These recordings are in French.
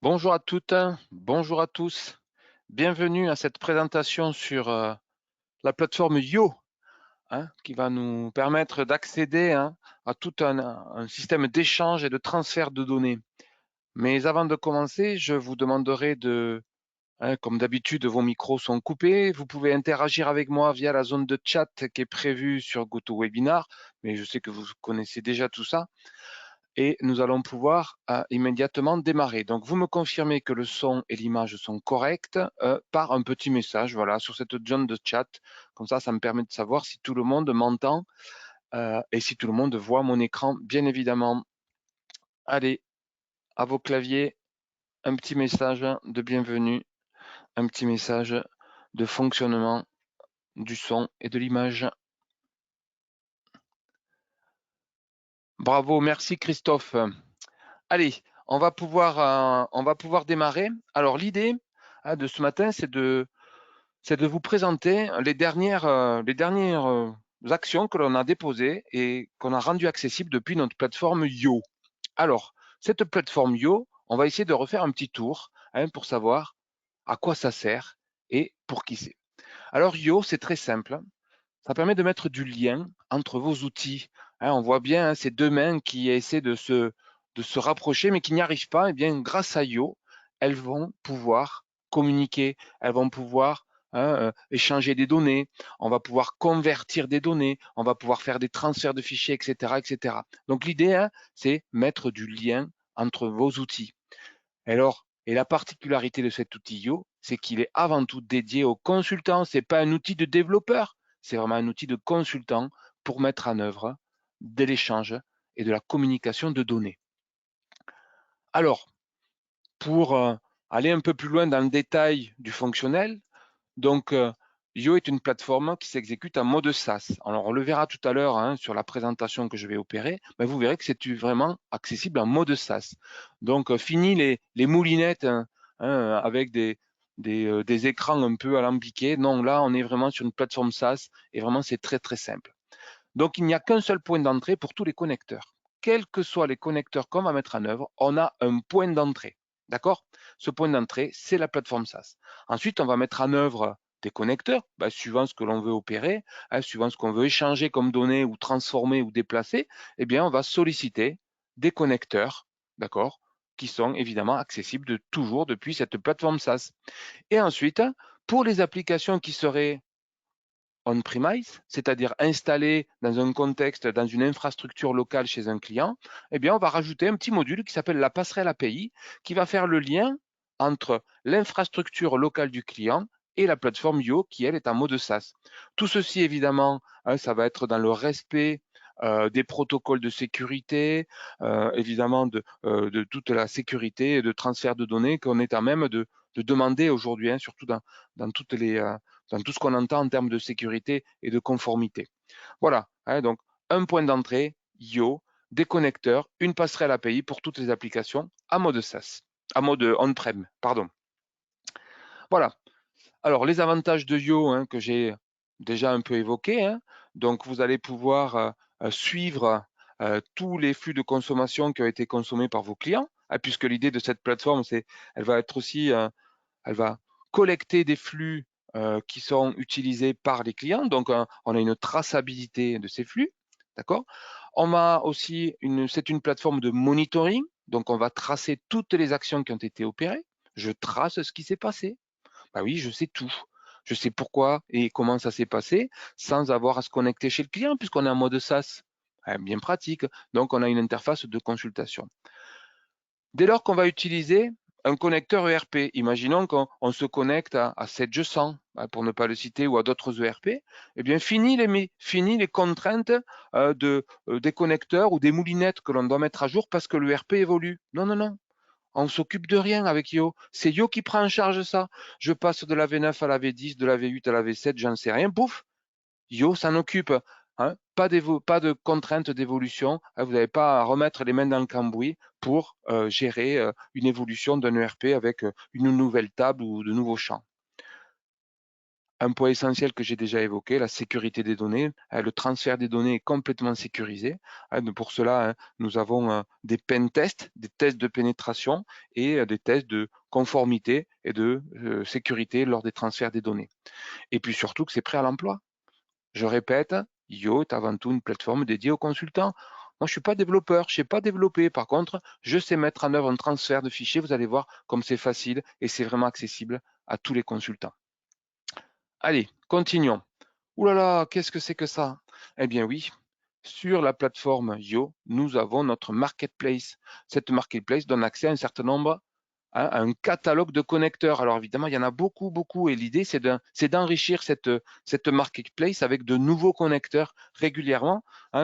Bonjour à toutes, bonjour à tous. Bienvenue à cette présentation sur la plateforme Yo, qui va nous permettre d'accéder à tout un système d'échange et de transfert de données. Mais avant de commencer, je vous demanderai comme d'habitude, vos micros sont coupés. Vous pouvez interagir avec moi via la zone de chat qui est prévue sur GoToWebinar, mais je sais que vous connaissez déjà tout ça. Et nous allons pouvoir immédiatement démarrer. Donc, vous me confirmez que le son et l'image sont corrects par un petit message, voilà, sur cette zone de chat. Comme ça me permet de savoir si tout le monde m'entend et si tout le monde voit mon écran, bien évidemment. Allez, à vos claviers, un petit message de bienvenue, un petit message de fonctionnement du son et de l'image. Bravo, merci Christophe. Allez, on va pouvoir démarrer. Alors l'idée de ce matin, c'est de vous présenter les dernières actions que l'on a déposées et qu'on a rendues accessibles depuis notre plateforme Yo. Alors, cette plateforme Yo, on va essayer de refaire un petit tour pour savoir à quoi ça sert et pour qui c'est. Alors Yo, c'est très simple. Ça permet de mettre du lien entre vos outils. On voit bien ces deux mains qui essaient de se rapprocher, mais qui n'y arrivent pas. Et bien, grâce à Yo, elles vont pouvoir communiquer, elles vont pouvoir échanger des données, on va pouvoir convertir des données, on va pouvoir faire des transferts de fichiers, etc., etc. Donc l'idée, c'est mettre du lien entre vos outils. Et la particularité de cet outil Yo, c'est qu'il est avant tout dédié aux consultants. Ce n'est pas un outil de développeur, c'est vraiment un outil de consultant pour mettre en œuvre de l'échange et de la communication de données. Alors, pour aller un peu plus loin dans le détail du fonctionnel, donc Yo est une plateforme qui s'exécute en mode SaaS. Alors, on le verra tout à l'heure sur la présentation que je vais opérer, mais vous verrez que c'est vraiment accessible en mode SaaS. Donc, fini les moulinettes avec des écrans un peu alambiqués. Non, là, on est vraiment sur une plateforme SaaS et vraiment, c'est très, très simple. Donc, il n'y a qu'un seul point d'entrée pour tous les connecteurs. Quels que soient les connecteurs qu'on va mettre en œuvre, on a un point d'entrée. D'accord? Ce point d'entrée, c'est la plateforme SaaS. Ensuite, on va mettre en œuvre des connecteurs, suivant ce que l'on veut opérer, suivant ce qu'on veut échanger comme données ou transformer ou déplacer, eh bien, on va solliciter des connecteurs, d'accord, qui sont évidemment accessibles toujours depuis cette plateforme SaaS. Et ensuite, pour les applications qui seraient on-premise, c'est-à-dire installé dans un contexte, dans une infrastructure locale chez un client, eh bien, on va rajouter un petit module qui s'appelle la passerelle API, qui va faire le lien entre l'infrastructure locale du client et la plateforme Yo, qui, elle, est en mode SaaS. Tout ceci, évidemment, ça va être dans le respect des protocoles de sécurité, évidemment de toute la sécurité et de transfert de données qu'on est à même de demander aujourd'hui, surtout dans toutes les dans tout ce qu'on entend en termes de sécurité et de conformité. Voilà, donc un point d'entrée, Yo, des connecteurs, une passerelle API pour toutes les applications à mode SaaS, à mode on-prem, pardon. Voilà. Alors, les avantages de Yo que j'ai déjà un peu évoqués, donc vous allez pouvoir suivre tous les flux de consommation qui ont été consommés par vos clients, puisque l'idée de cette plateforme, c'est elle va être aussi, elle va collecter des flux qui sont utilisés par les clients. Donc, on a une traçabilité de ces flux. D'accord? On a aussi c'est une plateforme de monitoring. Donc, on va tracer toutes les actions qui ont été opérées. Je trace ce qui s'est passé. Oui, je sais tout. Je sais pourquoi et comment ça s'est passé sans avoir à se connecter chez le client puisqu'on est en mode SaaS. Bien pratique. Donc, on a une interface de consultation. Dès lors qu'on va utiliser un connecteur ERP, imaginons qu'on se connecte à Sedge100, pour ne pas le citer, ou à d'autres ERP, eh bien, fini les contraintes des connecteurs ou des moulinettes que l'on doit mettre à jour parce que l'ERP évolue. Non, non, non. On s'occupe de rien avec Yo. C'est Yo qui prend en charge ça. Je passe de la V9 à la V10, de la V8 à la V7, j'en sais rien. Pouf, Yo s'en occupe. Pas de contraintes d'évolution. Vous n'avez pas à remettre les mains dans le cambouis pour gérer une évolution d'un ERP avec une nouvelle table ou de nouveaux champs. un point essentiel que j'ai déjà évoqué, la sécurité des données. Le transfert des données est complètement sécurisé. Pour cela, nous avons des pen tests, des tests de pénétration et des tests de conformité et de sécurité lors des transferts des données. Et puis surtout que c'est prêt à l'emploi. Je répète, Yo est avant tout une plateforme dédiée aux consultants. Moi, je ne suis pas développeur, je ne sais pas développer. Par contre, je sais mettre en œuvre un transfert de fichiers. Vous allez voir comme c'est facile et c'est vraiment accessible à tous les consultants. Allez, continuons. Ouh là là, qu'est-ce que c'est que ça? Eh bien oui, sur la plateforme Yo, nous avons notre marketplace. Cette marketplace donne accès à un certain nombre, à un catalogue de connecteurs. Alors évidemment, il y en a beaucoup, beaucoup. Et l'idée, c'est d'enrichir cette marketplace avec de nouveaux connecteurs régulièrement,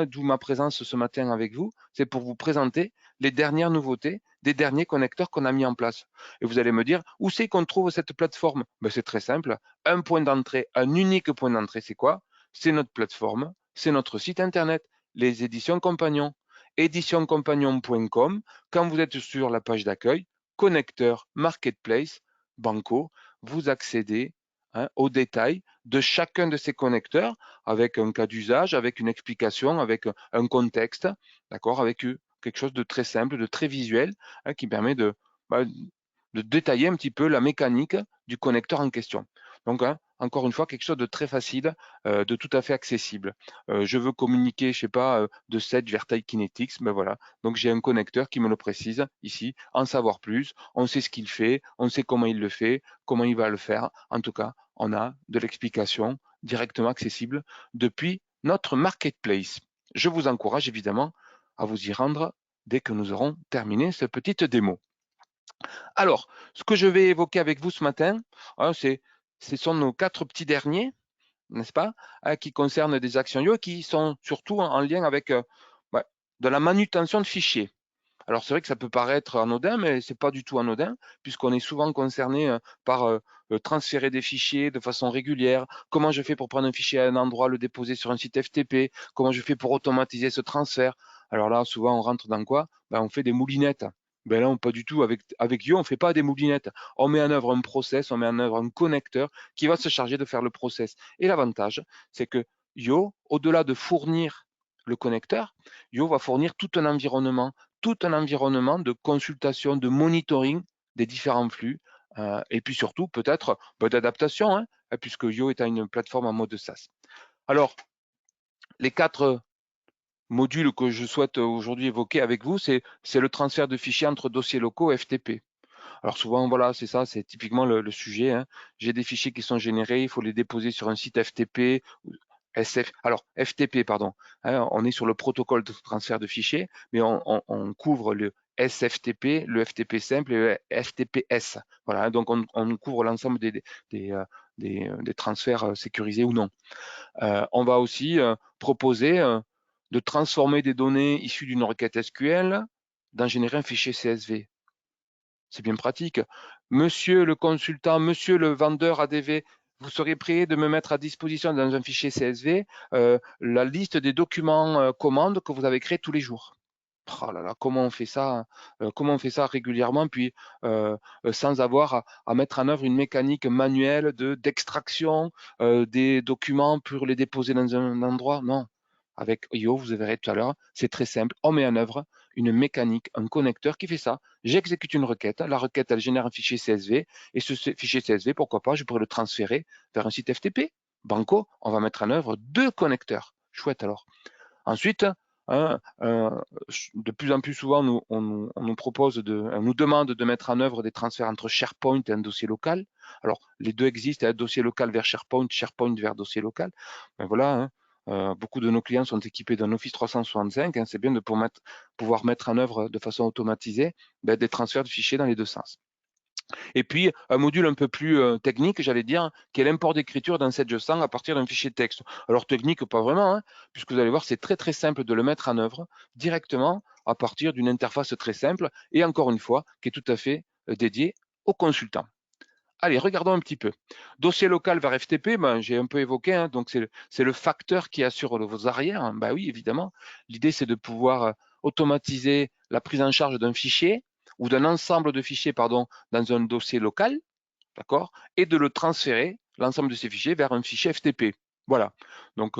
d'où ma présence ce matin avec vous. C'est pour vous présenter les dernières nouveautés des derniers connecteurs qu'on a mis en place. Et vous allez me dire, où c'est qu'on trouve cette plateforme? Ben, c'est très simple. Un point d'entrée, un unique point d'entrée, c'est quoi? C'est notre plateforme, c'est notre site internet, les éditions Compagnons. Éditioncompagnon.com, quand vous êtes sur la page d'accueil, connecteur, marketplace, Banco, vous accédez aux détails de chacun de ces connecteurs avec un cas d'usage, avec une explication, avec un contexte, d'accord, avec quelque chose de très simple, de très visuel, qui permet bah, de détailler un petit peu la mécanique du connecteur en question. Donc, encore une fois, quelque chose de très facile, de tout à fait accessible. Je veux communiquer, je sais pas, de Set vers Taille Kinetics, ben voilà. Donc, j'ai un connecteur qui me le précise ici, en savoir plus. On sait ce qu'il fait, on sait comment il le fait, comment il va le faire. En tout cas, on a de l'explication directement accessible depuis notre marketplace. Je vous encourage évidemment à vous y rendre dès que nous aurons terminé cette petite démo. Alors, ce que je vais évoquer avec vous ce matin, ce sont nos 4 petits derniers, n'est-ce pas, qui concernent des actions Yo, qui sont surtout en lien avec de la manutention de fichiers. Alors, c'est vrai que ça peut paraître anodin, mais ce n'est pas du tout anodin, puisqu'on est souvent concerné par transférer des fichiers de façon régulière. Comment je fais pour prendre un fichier à un endroit, le déposer sur un site FTP? Comment je fais pour automatiser ce transfert? Alors là, souvent, on rentre dans quoi? On fait des moulinettes. Ben là, pas du tout. Avec Yo, on ne fait pas des moulinettes. On met en œuvre un process, on met en œuvre un connecteur qui va se charger de faire le process. Et l'avantage, c'est que Yo, au-delà de fournir le connecteur, Yo va fournir tout un environnement de consultation, de monitoring des différents flux, et puis surtout peut-être d'adaptation, puisque Yo est une plateforme en mode SaaS. Alors, les 4 modules que je souhaite aujourd'hui évoquer avec vous, c'est le transfert de fichiers entre dossiers locaux FTP. Alors souvent, voilà, c'est ça, c'est typiquement le sujet. J'ai des fichiers qui sont générés, il faut les déposer sur un site FTP, alors FTP, pardon. On est sur le protocole de transfert de fichiers, mais on couvre le SFTP, le FTP simple et le FTPS. Voilà, donc on couvre l'ensemble des transferts sécurisés ou non. On va aussi proposer de transformer des données issues d'une requête SQL, d'en générer un fichier CSV. C'est bien pratique. Monsieur le consultant, monsieur le vendeur ADV, vous serez prêt de me mettre à disposition dans un fichier CSV la liste des documents commandes que vous avez créés tous les jours. Oh là là, comment on fait ça? Comment on fait ça régulièrement, puis sans avoir à mettre en œuvre une mécanique manuelle d'extraction des documents pour les déposer dans un endroit? Non. Avec Io, vous verrez tout à l'heure, c'est très simple. On met en œuvre une mécanique, un connecteur qui fait ça. J'exécute une requête, la requête, elle génère un fichier CSV, et ce fichier CSV, pourquoi pas, je pourrais le transférer vers un site FTP. Banco, on va mettre en œuvre 2 connecteurs. Chouette alors. Ensuite, de plus en plus souvent, on nous demande de mettre en œuvre des transferts entre SharePoint et un dossier local. Alors, les deux existent, un dossier local vers SharePoint, SharePoint vers dossier local. Ben voilà, beaucoup de nos clients sont équipés d'un Office 365. C'est bien de pouvoir mettre en œuvre de façon automatisée des transferts de fichiers dans les deux sens. Et puis, un module un peu plus technique, j'allais dire, qui est l'import d'écriture dans 700 à partir d'un fichier texte. Alors, technique, pas vraiment, puisque vous allez voir, c'est très, très simple de le mettre en œuvre directement à partir d'une interface très simple et encore une fois, qui est tout à fait dédiée aux consultants. Allez, regardons un petit peu. Dossier local vers FTP, j'ai un peu évoqué, donc c'est le facteur qui assure vos arrières. Oui, évidemment. L'idée, c'est de pouvoir automatiser la prise en charge d'un fichier ou d'un ensemble de fichiers, dans un dossier local, d'accord, et de le transférer l'ensemble de ces fichiers vers un fichier FTP. Voilà, donc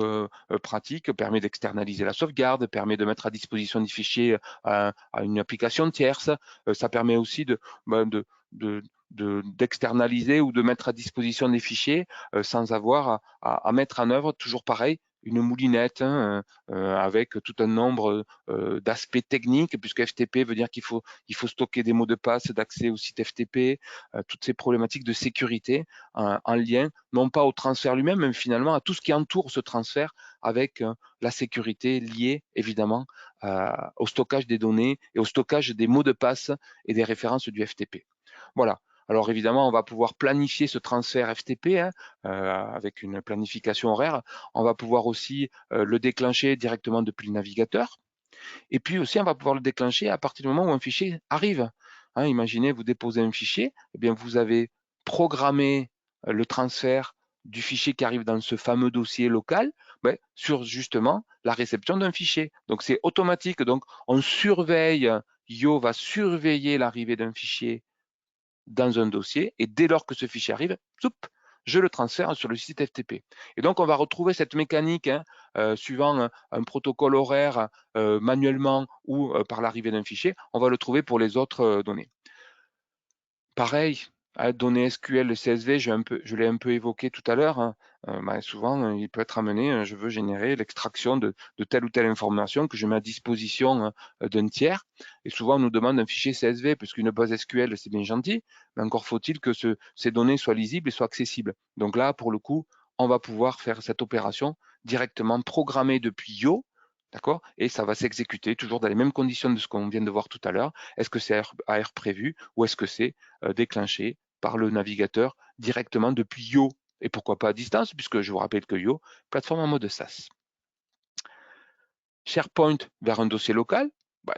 pratique, permet d'externaliser la sauvegarde, permet de mettre à disposition des fichiers à une application tierce, ça permet aussi d'externaliser ou de mettre à disposition des fichiers sans avoir à mettre en œuvre, toujours pareil, une moulinette avec tout un nombre d'aspects techniques, puisque FTP veut dire qu'il faut stocker des mots de passe d'accès au site FTP, toutes ces problématiques de sécurité en lien, non pas au transfert lui-même, mais finalement à tout ce qui entoure ce transfert avec la sécurité liée évidemment au stockage des données et au stockage des mots de passe et des références du FTP. Voilà. Alors évidemment, on va pouvoir planifier ce transfert FTP avec une planification horaire. On va pouvoir aussi le déclencher directement depuis le navigateur. Et puis aussi, on va pouvoir le déclencher à partir du moment où un fichier arrive. Imaginez, vous déposez un fichier, eh bien, vous avez programmé le transfert du fichier qui arrive dans ce fameux dossier local sur justement la réception d'un fichier. Donc c'est automatique. Donc on surveille, Yo va surveiller l'arrivée d'un fichier dans un dossier et dès lors que ce fichier arrive, je le transfère sur le site FTP. Et donc, on va retrouver cette mécanique suivant un protocole horaire manuellement ou par l'arrivée d'un fichier. On va le trouver pour les autres données. Pareil, données SQL, le CSV, je l'ai un peu évoqué tout à l'heure. Souvent, il peut être amené, je veux générer l'extraction de telle ou telle information que je mets à disposition d'un tiers. Et souvent, on nous demande un fichier CSV, puisqu'une base SQL, c'est bien gentil, mais encore faut-il que ces données soient lisibles et soient accessibles. Donc là, pour le coup, on va pouvoir faire cette opération directement programmée depuis Yo, d'accord? Et ça va s'exécuter toujours dans les mêmes conditions de ce qu'on vient de voir tout à l'heure. Est-ce que c'est à heure prévue ou est-ce que c'est déclenché par le navigateur directement depuis Yo, et pourquoi pas à distance, puisque je vous rappelle que Yo, plateforme en mode SaaS. SharePoint vers un dossier local,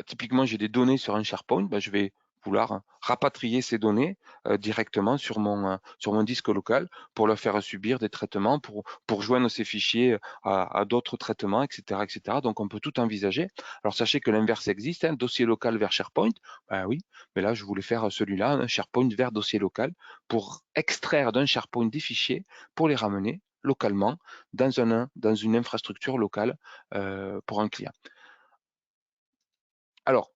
typiquement j'ai des données sur un SharePoint, je vais vouloir rapatrier ces données directement sur mon disque local pour leur faire subir des traitements, pour joindre ces fichiers à d'autres traitements, etc., etc. Donc on peut tout envisager. Alors sachez que l'inverse existe, dossier local vers SharePoint, oui, mais là je voulais faire celui-là, un SharePoint vers dossier local, pour extraire d'un SharePoint des fichiers, pour les ramener localement dans une infrastructure locale pour un client. Alors,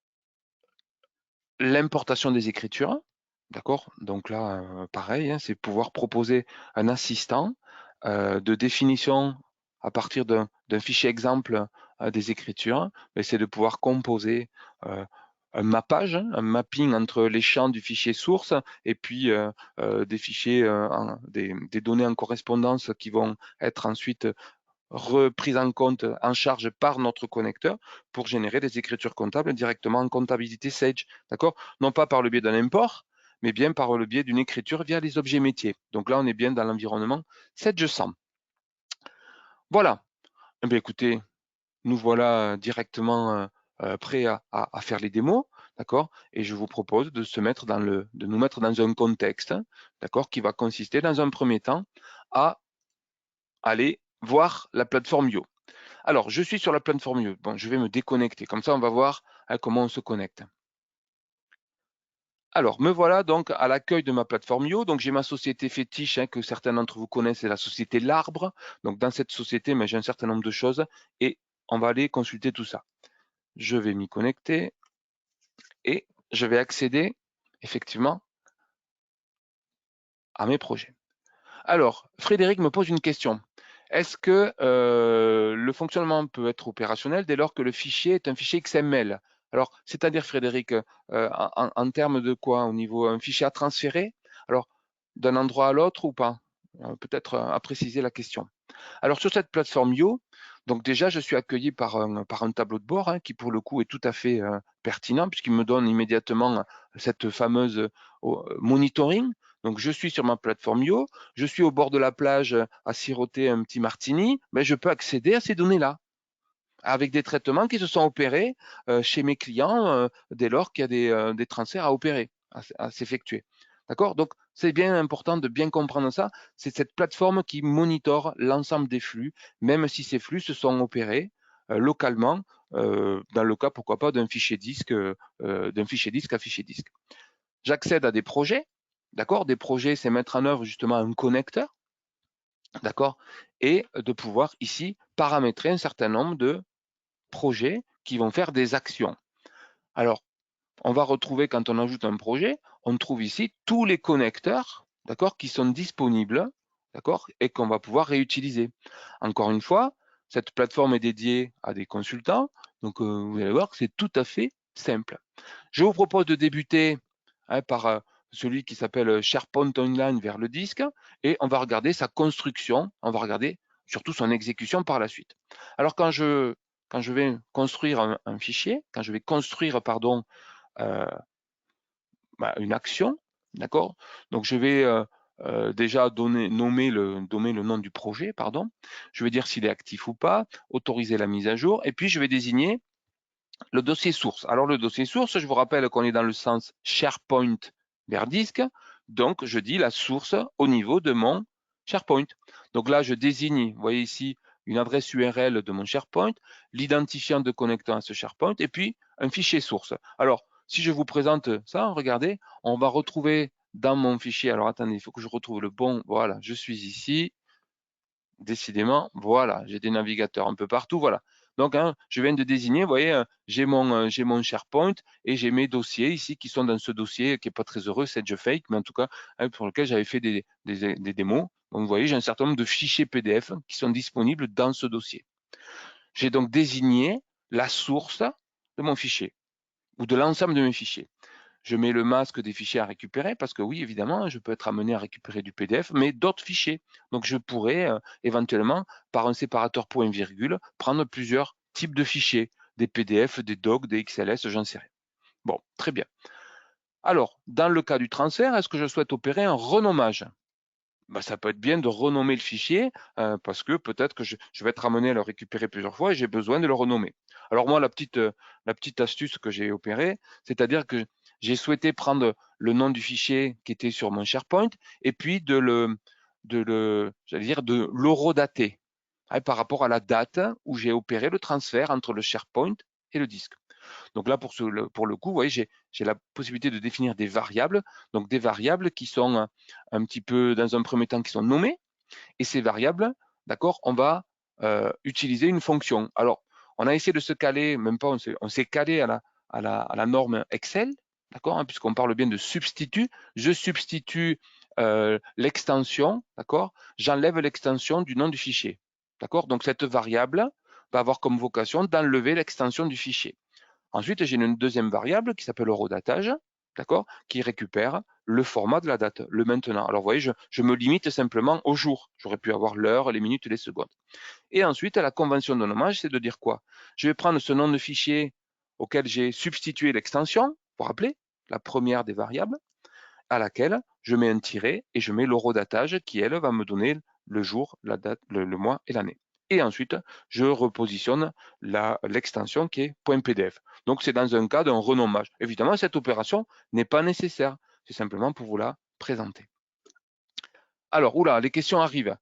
l'importation des écritures, d'accord? Donc là, pareil, c'est pouvoir proposer un assistant de définition à partir d'un fichier exemple des écritures, c'est de pouvoir composer un mappage, un mapping entre les champs du fichier source et puis des fichiers, des données en correspondance qui vont être ensuite reprise en compte, en charge par notre connecteur pour générer des écritures comptables directement en comptabilité Sage, d'accord? Non pas par le biais d'un import, mais bien par le biais d'une écriture via les objets métiers. Donc là, on est bien dans l'environnement Sage 100. Voilà. Eh bien, écoutez, nous voilà directement prêts à faire les démos, d'accord? Et je vous propose de nous mettre dans un contexte, d'accord, qui va consister dans un premier temps à aller voir la plateforme Yo. Alors, je suis sur la plateforme Yo. Bon, je vais me déconnecter. Comme ça, on va voir comment on se connecte. Alors, me voilà donc à l'accueil de ma plateforme Yo. Donc, j'ai ma société fétiche que certains d'entre vous connaissent, c'est la société L'Arbre. Donc, dans cette société, j'ai un certain nombre de choses et on va aller consulter tout ça. Je vais m'y connecter et je vais accéder effectivement à mes projets. Alors, Frédéric me pose une question. Est-ce que le fonctionnement peut être opérationnel dès lors que le fichier est un fichier XML? Alors, c'est-à-dire, Frédéric, en termes de quoi? Au niveau un fichier à transférer? Alors, d'un endroit à l'autre ou pas? Peut-être à préciser la question. Alors, sur cette plateforme Yo, donc déjà, je suis accueilli par un tableau de bord qui, pour le coup, est tout à fait pertinent puisqu'il me donne immédiatement cette fameuse monitoring. Donc, je suis sur ma plateforme Yo, je suis au bord de la plage à siroter un petit martini, mais je peux accéder à ces données-là avec des traitements qui se sont opérés chez mes clients dès lors qu'il y a des transferts à opérer, à s'effectuer. D'accord? Donc, c'est bien important de bien comprendre ça. C'est cette plateforme qui monitore l'ensemble des flux, même si ces flux se sont opérés localement, dans le cas, pourquoi pas, d'un fichier disque à fichier disque. J'accède à des projets, d'accord? Des projets, c'est mettre en œuvre justement un connecteur, d'accord, et de pouvoir ici paramétrer un certain nombre de projets qui vont faire des actions. Alors, on va retrouver, quand on ajoute un projet, on trouve ici tous les connecteurs, d'accord, qui sont disponibles, d'accord, et qu'on va pouvoir réutiliser. Encore une fois, cette plateforme est dédiée à des consultants, donc vous allez voir que c'est tout à fait simple. Je vous propose de débuter par celui qui s'appelle SharePoint Online vers le disque, et on va regarder sa construction, on va regarder surtout son exécution par la suite. Alors quand je vais construire un fichier, quand je vais construire, pardon, une action, d'accord? Donc je vais déjà nommer le nom du projet, pardon. Je vais dire s'il est actif ou pas, autoriser la mise à jour, et puis je vais désigner le dossier source. Alors le dossier source, je vous rappelle qu'on est dans le sens SharePoint vers disque, donc je dis la source au niveau de mon SharePoint. Donc là, je désigne, vous voyez ici, une adresse URL de mon SharePoint, l'identifiant de connectant à ce SharePoint, et puis un fichier source. Alors, si je vous présente ça, regardez, on va retrouver dans mon fichier, alors attendez, il faut que je retrouve le bon, voilà, je suis ici, décidément, voilà, j'ai des navigateurs un peu partout, voilà. Donc, je viens de désigner, vous voyez, j'ai mon SharePoint et j'ai mes dossiers ici qui sont dans ce dossier qui n'est pas très heureux, SageFake, mais en tout cas, pour lequel j'avais fait des démos. Donc, vous voyez, j'ai un certain nombre de fichiers PDF qui sont disponibles dans ce dossier. J'ai donc désigné la source de mon fichier ou de l'ensemble de mes fichiers. Je mets le masque des fichiers à récupérer parce que oui, évidemment, je peux être amené à récupérer du PDF, mais d'autres fichiers. Donc, je pourrais éventuellement, par un séparateur point-virgule, prendre plusieurs types de fichiers, des PDF, des docs, des XLS, j'en sais rien. Bon, très bien. Alors, dans le cas du transfert, est-ce que je souhaite opérer un renommage? Ça peut être bien de renommer le fichier parce que peut-être que je vais être amené à le récupérer plusieurs fois et j'ai besoin de le renommer. Alors moi, la petite astuce que j'ai opérée, c'est-à-dire que j'ai souhaité prendre le nom du fichier qui était sur mon SharePoint et puis j'allais dire, de l'horodater par rapport à la date où j'ai opéré le transfert entre le SharePoint et le disque. Donc là, pour le coup, vous voyez, j'ai la possibilité de définir des variables, donc des variables qui sont un petit peu, dans un premier temps, qui sont nommées, et ces variables, d'accord, on va utiliser une fonction. Alors, on a essayé de se caler, même pas, on s'est calé à la norme Excel, d'accord, puisqu'on parle bien de substitut. Je substitue l'extension, d'accord, j'enlève l'extension du nom du fichier, d'accord. Donc cette variable va avoir comme vocation d'enlever l'extension du fichier. Ensuite, j'ai une deuxième variable qui s'appelle horodatage, d'accord, qui récupère le format de la date, le maintenant. Alors, vous voyez, je me limite simplement au jour. J'aurais pu avoir l'heure, les minutes, les secondes. Et ensuite, la convention de nommage, c'est de dire quoi? Je vais prendre ce nom de fichier auquel j'ai substitué l'extension, vous vous rappelez, la première des variables, à laquelle je mets un tiret et je mets l'horodatage qui, elle, va me donner le jour, la date, le mois et l'année. Et ensuite, je repositionne l'extension qui est .pdf. Donc, c'est dans un cas d'un renommage. Évidemment, cette opération n'est pas nécessaire. C'est simplement pour vous la présenter. Alors, oula, les questions arrivent.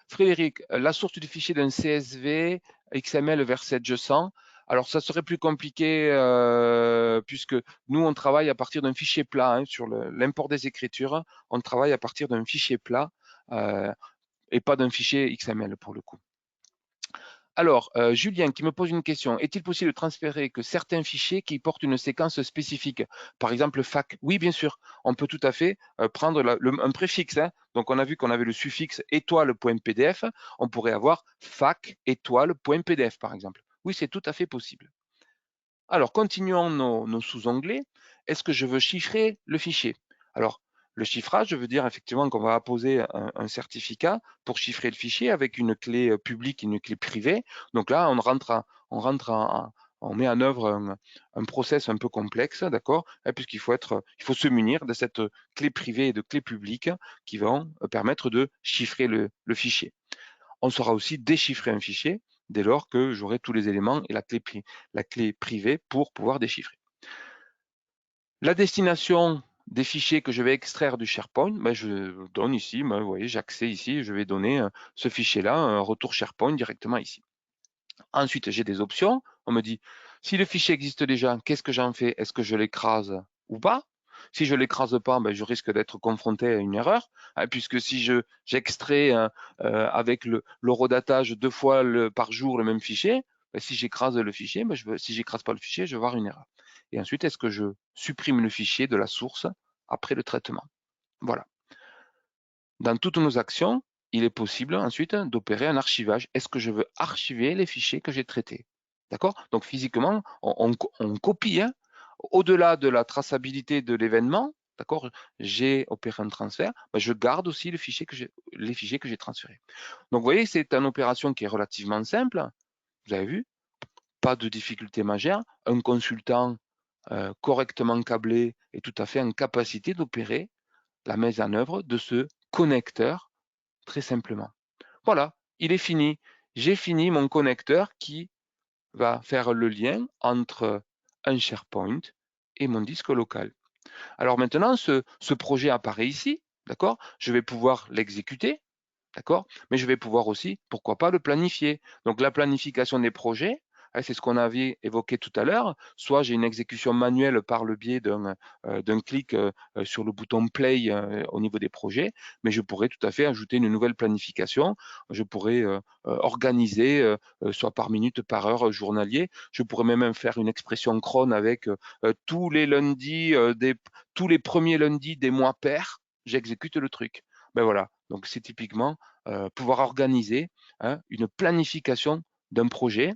Frédéric, la source du fichier d'un CSV XML vers 700. Alors, ça serait plus compliqué puisque nous, on travaille à partir d'un fichier plat sur l'import des écritures. On travaille à partir d'un fichier plat et pas d'un fichier XML pour le coup. Alors, Julien qui me pose une question. Est-il possible de transférer que certains fichiers qui portent une séquence spécifique, par exemple fac? Oui, bien sûr, on peut tout à fait prendre un préfixe. Donc, on a vu qu'on avait le suffixe étoile.pdf. On pourrait avoir fac étoile.pdf, par exemple. Oui, c'est tout à fait possible. Alors, continuons nos sous-onglets. Est-ce que je veux chiffrer le fichier? Alors, le chiffrage veut dire effectivement qu'on va apposer un certificat pour chiffrer le fichier avec une clé publique et une clé privée. Donc là, on met en œuvre un process un peu complexe, d'accord, puisqu'il faut se munir de cette clé privée et de clé publique qui vont permettre de chiffrer le fichier. On saura aussi déchiffrer un fichier dès lors que j'aurai tous les éléments et la clé privée pour pouvoir déchiffrer. La destination des fichiers que je vais extraire du SharePoint, je donne ici, vous voyez, j'ai accès ici, je vais donner ce fichier-là, un retour SharePoint directement ici. Ensuite, j'ai des options. On me dit, si le fichier existe déjà, qu'est-ce que j'en fais? Est-ce que je l'écrase ou pas? Si je ne l'écrase pas, ben, je risque d'être confronté à une erreur, hein, puisque si j'extrais avec l'horodatage 2 fois par jour le même fichier, ben, si j'écrase le fichier, ben, si j'écrase pas le fichier, je vais avoir une erreur. Et ensuite, est-ce que je supprime le fichier de la source après le traitement? Voilà. Dans toutes nos actions, il est possible ensuite d'opérer un archivage. Est-ce que je veux archiver les fichiers que j'ai traités? D'accord? Donc physiquement, on copie, hein, au-delà de la traçabilité de l'événement, d'accord? J'ai opéré un transfert, ben, je garde aussi les fichiers que j'ai transférés. Donc vous voyez, c'est une opération qui est relativement simple. Vous avez vu, pas de difficulté majeure. Un consultant correctement câblé est tout à fait en capacité d'opérer la mise en œuvre de ce connecteur très simplement. Voilà, il est fini. J'ai fini mon connecteur qui va faire le lien entre un SharePoint et mon disque local. Alors maintenant, ce projet apparaît ici, d'accord? Je vais pouvoir l'exécuter, d'accord? Mais je vais pouvoir aussi, pourquoi pas, le planifier. Donc la planification des projets, c'est ce qu'on avait évoqué tout à l'heure. Soit j'ai une exécution manuelle par le biais d'un clic sur le bouton play au niveau des projets, mais je pourrais tout à fait ajouter une nouvelle planification. Je pourrais organiser soit par minute, par heure, journalier. Je pourrais même faire une expression cron avec tous les lundis, tous les premiers lundis des mois pairs. J'exécute le truc. Ben voilà, donc c'est typiquement pouvoir organiser, hein, une planification d'un projet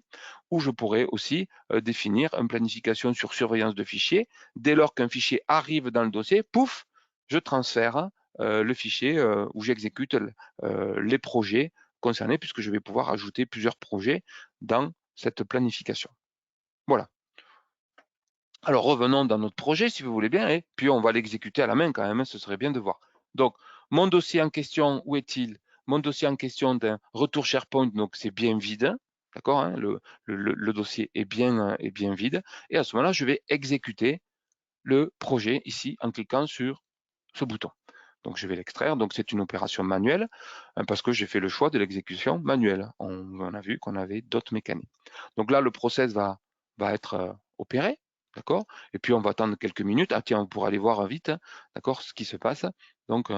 où je pourrais aussi définir une planification sur surveillance de fichiers. Dès lors qu'un fichier arrive dans le dossier, pouf, je transfère le fichier où j'exécute les projets concernés, puisque je vais pouvoir ajouter plusieurs projets dans cette planification. Voilà. Alors revenons dans notre projet, si vous voulez bien, et puis on va l'exécuter à la main quand même, ce serait bien de voir. Donc, mon dossier en question, où est-il? Mon dossier en question d'un retour SharePoint, donc c'est bien vide, d'accord, hein, le dossier est bien vide, et à ce moment-là, je vais exécuter le projet ici en cliquant sur ce bouton. Donc je vais l'extraire, donc c'est une opération manuelle, hein, parce que j'ai fait le choix de l'exécution manuelle. On a vu qu'on avait d'autres mécaniques. Donc là, le process va être opéré, d'accord? Et puis on va attendre quelques minutes. Ah tiens, on pourra aller voir vite, d'accord, ce qui se passe. Donc